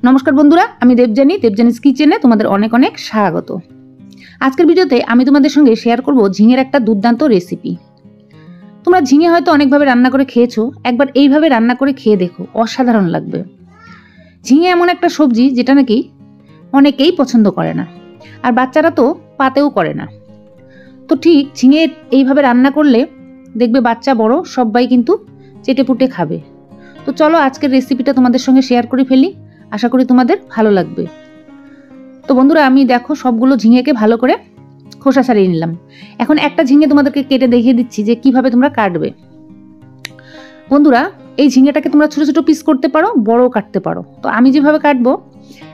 নমস্কার বন্ধুরা, আমি দেবজানিস কিচেনে তোমাদের অনেক অনেক স্বাগত। আজকের ভিডিওতে আমি তোমাদের সঙ্গে শেয়ার করব ঝিঙের একটা দুর্দান্ত রেসিপি। তোমরা ঝিঙে হয়তো অনেকভাবে রান্না করে খেয়েছো, একবার এইভাবে রান্না করে খেয়ে দেখো, অসাধারণ লাগবে। ঝিঙে এমন একটা সবজি যেটা নাকি অনেকেই পছন্দ করে না, আর বাচ্চারা তো পাতেও করে না। তো ঠিক ঝিঙে এইভাবে রান্না করলে দেখবে বাচ্চা বড় সবাই কিন্তু চেটেপুটে খাবে। তো চলো আজকের রেসিপিটা তোমাদের সঙ্গে শেয়ার করে ফেলি, আশা করি তোমাদের ভালো লাগবে। তো বন্ধুরা, আমি দেখো সবগুলো ঝিঙেকে ভালো করে খোসা ছাড়িয়ে নিলাম। এখন একটা ঝিঙে তোমাদেরকে কেটে দেখিয়ে দিচ্ছি যে কিভাবে তোমরা কাটবে। বন্ধুরা, এই ঝিঙেটাকে তোমরা ছোট ছোট পিস করতে পারো, বড়ও কাটতে পারো। তো আমি যেভাবে কাটবো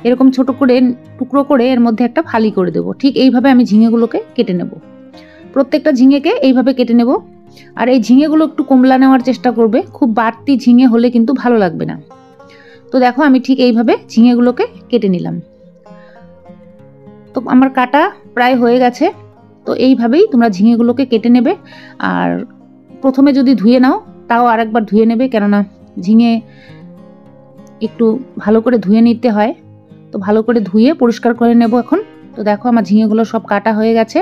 এরকম ছোট করে টুকরো করে এর মধ্যে একটা ফালি করে দেবো। ঠিক এইভাবে আমি ঝিঙেগুলোকে কেটে নেব। প্রত্যেকটা ঝিঙেকে এইভাবে কেটে নেব। আর এই ঝিঙেগুলো একটু কমলা নেওয়ার চেষ্টা করবে, খুব বাড়তি ঝিঙে হলে কিন্তু ভালো লাগবে না। তো দেখো আমি ঠিক এইভাবে ঝিঙেগুলোকে কেটে নিলাম। তো আমার কাটা প্রায় হয়ে গেছে। তো এইভাবেই তোমরা ঝিঙেগুলোকে কেটে নেবে। আর প্রথমে যদি ধুয়ে নাও তাও আরেকবার ধুয়ে নেবে, কেননা ঝিঙে একটু ভালো করে ধুয়ে নিতে হয়। তো ভালো করে ধুয়ে পরিষ্কার করে নেব এখন। তো দেখো আমার ঝিঙেগুলো সব কাটা হয়ে গেছে।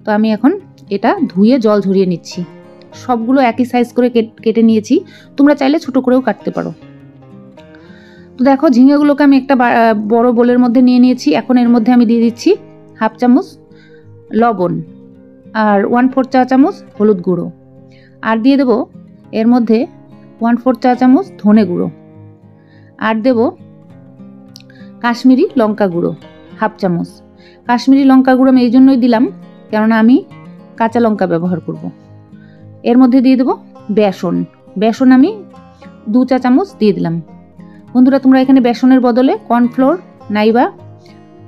তো আমি এখন এটা ধুয়ে জল ঝরিয়ে নিচ্ছি। সবগুলো একই সাইজ করে কেটে নিয়েছি, তোমরা চাইলে ছোট করেও কাটতে পারো। তো দেখো ঝিঙেগুলোকে আমি একটা বড় বোলের মধ্যে নিয়ে নিয়েছি। এখন এর মধ্যে আমি দিয়ে দিচ্ছি হাফ চামচ লবণ আর 1/4 চা চামচ হলুদ গুঁড়ো, আর দিয়ে দেবো এর মধ্যে 1/4 চা চামচ ধনে গুঁড়ো, আর দেব কাশ্মীরি লঙ্কা গুঁড়ো হাফ চামচ। কাশ্মীরি লঙ্কা গুঁড়ো আমি এই জন্যই দিলাম কেননা আমি কাঁচা লঙ্কা ব্যবহার করব। এর মধ্যে দিয়ে দেবো বেসন আমি 2 চা চামচ দিয়ে দিলাম। বন্ধুরা, তোমরা এখানে বেসনের বদলে কর্নফ্লোর নাইবা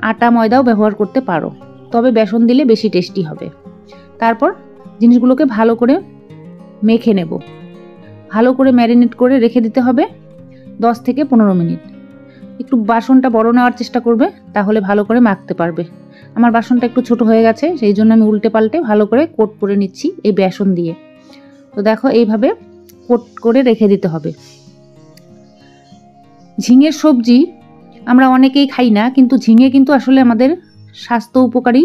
আটা ময়দাও ব্যবহার করতে পারো, তবে বেসন দিলে বেশি টেস্টি হবে। তারপর জিনিসগুলোকে ভালো করে মেখে নেব। ভালো করে ম্যারিনেট করে রেখে দিতে হবে 10 থেকে 15 মিনিট। একটু বাসনটা বড় নেওয়ার চেষ্টা করবে, তাহলে ভালো করে মাখতে পারবে। আমার বাসনটা একটু ছোট হয়ে গেছে, সেই জন্য আমি উল্টে পাল্টে ভালো করে কোট করে নিচ্ছি এই বেসন দিয়ে। তো দেখো এইভাবে কোট করে রেখে দিতে হবে। ঝিঙের সবজি আমরা অনেকেই খাই না, কিন্তু ঝিঙে কিন্তু আসলে আমাদের স্বাস্থ্য উপকারী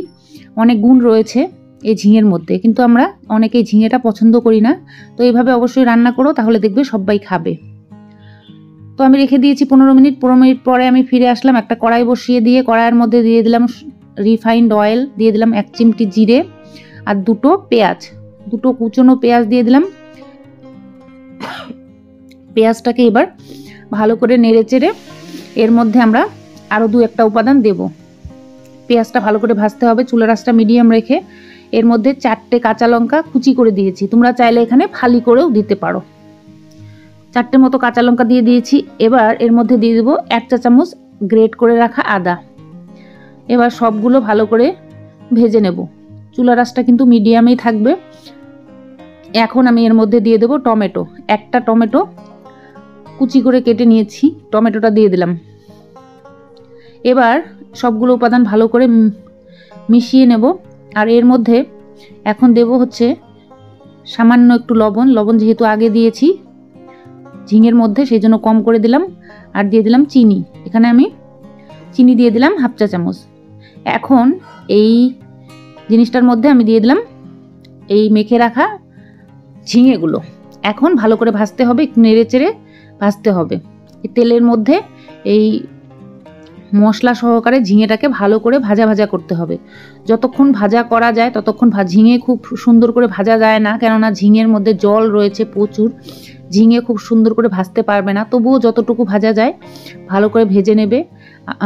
অনেক গুণ রয়েছে এই ঝিঙের মধ্যে, কিন্তু আমরা অনেকেই ঝিঙেটা পছন্দ করি না। তো এইভাবে অবশ্যই রান্না করো, তাহলে দেখবে সবাই খাবে। তো আমি রেখে দিয়েছি 15 মিনিট। 15 মিনিট পরে আমি ফিরে আসলাম। একটা কড়াই বসিয়ে দিয়ে কড়াইয়ের মধ্যে দিয়ে দিলাম রিফাইন্ড অয়েল, দিয়ে দিলাম 1 চিমটি জিরে আর দুটো কুচনো পেঁয়াজ দিয়ে দিলাম। পেঁয়াজটাকে এবার ভালো করে নেড়ে চেড়ে এর মধ্যে আমরা আরও 2-1টা উপাদান দেব। পেঁয়াজটা ভালো করে ভাজতে হবে, চুলার আঁচটা মিডিয়াম রেখে। এর মধ্যে 4টে কাঁচা লঙ্কা কুচি করে দিয়েছি, তোমরা চাইলে এখানে ফালি করেও দিতে পারো। 4টে মতো কাঁচা লঙ্কা দিয়ে দিয়েছি। এবার এর মধ্যে দিয়ে দেবো 1 চা চামচ গ্রেট করে রাখা আদা। এবার সবগুলো ভালো করে ভেজে নেব। চুলার আঁচটা কিন্তু মিডিয়ামেই থাকবে। এখন আমি এর মধ্যে দিয়ে দেবো টমেটো। একটা টমেটো কুচি করে কেটে নিয়েছি, টমেটোটা দিয়ে দিলাম। এবার সবগুলো উপাদান ভালো করে মিশিয়ে নেব। আর এর মধ্যে এখন দেব হচ্ছে সামান্য একটু লবণ, যেহেতু আগে দিয়েছি ঝিঙের মধ্যে সেই জন্য কম করে দিলাম। আর দিয়ে দিলাম চিনি, এখানে আমি চিনি দিয়ে দিলাম হাফ চা চামচ। এখন এই জিনিসটার মধ্যে আমি দিয়ে দিলাম এই মেখে রাখা ঝিঙেগুলো। এখন ভালো করে ভাজতে হবে, একটু নেড়ে চেড়ে ভাজতে হবে। এই তেলের মধ্যে এই মশলা সহকারে ঝিঙেটাকে ভালো করে ভাজা ভাজা করতে হবে। যতক্ষণ ভাজা করা যায় ততক্ষণ ঝিঙে খুব সুন্দর করে ভাজা যায় না, কেননা ঝিঙের মধ্যে জল রয়েছে প্রচুর। ঝিঙে খুব সুন্দর করে ভাজতে পারবে না, তবুও যতটুকু ভাজা যায় ভালো করে ভেজে নেবে।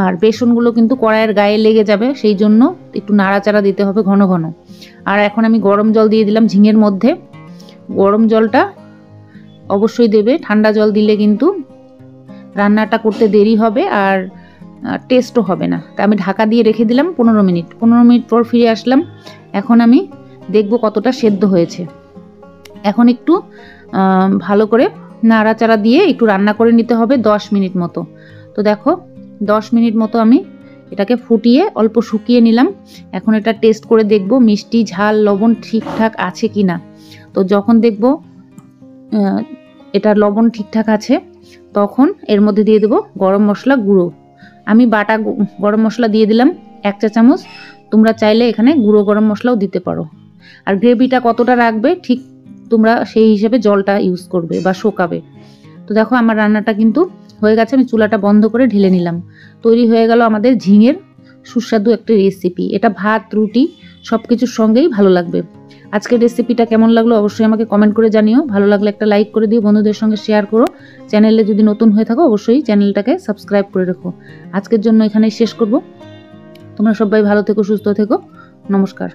আর বেসনগুলো কিন্তু কড়াইয়ের গায়ে লেগে যাবে, সেই জন্য একটু নাড়াচাড়া দিতে হবে ঘন ঘন। আর এখন আমি গরম জল দিয়ে দিলাম ঝিঙের মধ্যে। গরম জলটা অবশ্যই দেবে, ঠান্ডা জল দিলে কিন্তু রান্নাটা করতে দেরি হবে আর টেস্টও হবে না। তাই আমি ঢাকা দিয়ে রেখে দিলাম 15 মিনিট। 15 মিনিট পর ফিরে আসলাম। এখন আমি দেখব কতটা সেদ্ধ হয়েছে। এখন একটু ভালো করে নাড়াচাড়া দিয়ে একটু রান্না করে নিতে হবে 10 মিনিট মতো। তো দেখো 10 মিনিট মতো আমি এটাকে ফুটিয়ে অল্প শুকিয়ে নিলাম। এখন এটা টেস্ট করে দেখব মিষ্টি ঝাল লবণ ঠিকঠাক আছে কি না। তো যখন দেখব এটা লবণ ঠিকঠাক আছে, তখন এর মধ্যে দিয়ে দেবো গরম মশলা গুঁড়ো। আমি বাটা গরম মশলা দিয়ে দিলাম 1 চা চামচ। তোমরা চাইলে এখানে গুঁড়ো গরম মশলাও দিতে পারো। আর গ্রেভিটা কতটা রাখবে ঠিক তোমরা সেই হিসেবে জলটা ইউজ করবে বা শোকাবে। তো দেখো আমার রান্নাটা কিন্তু হয়ে গেছে, আমি চুলাটা বন্ধ করে ঢেলে নিলাম। তৈরি হয়ে গেল আমাদের ঝিঙের সুস্বাদু একটা রেসিপি। এটা ভাত রুটি সব কিছুর সঙ্গেই ভালো লাগবে। আজকের রেসিপিটা কেমন লাগলো অবশ্যই আমাকে কমেন্ট করে জানিও। ভালো লাগলে একটা লাইক করে দিও, বন্ধুদের সঙ্গে শেয়ার করো। চ্যানেলে যদি নতুন হয়ে থাকো অবশ্যই চ্যানেলটাকে সাবস্ক্রাইব করে রেখো। আজকের জন্য এখানেই শেষ করব। তোমরা সবাই ভালো থেকো, সুস্থ থেকো। নমস্কার।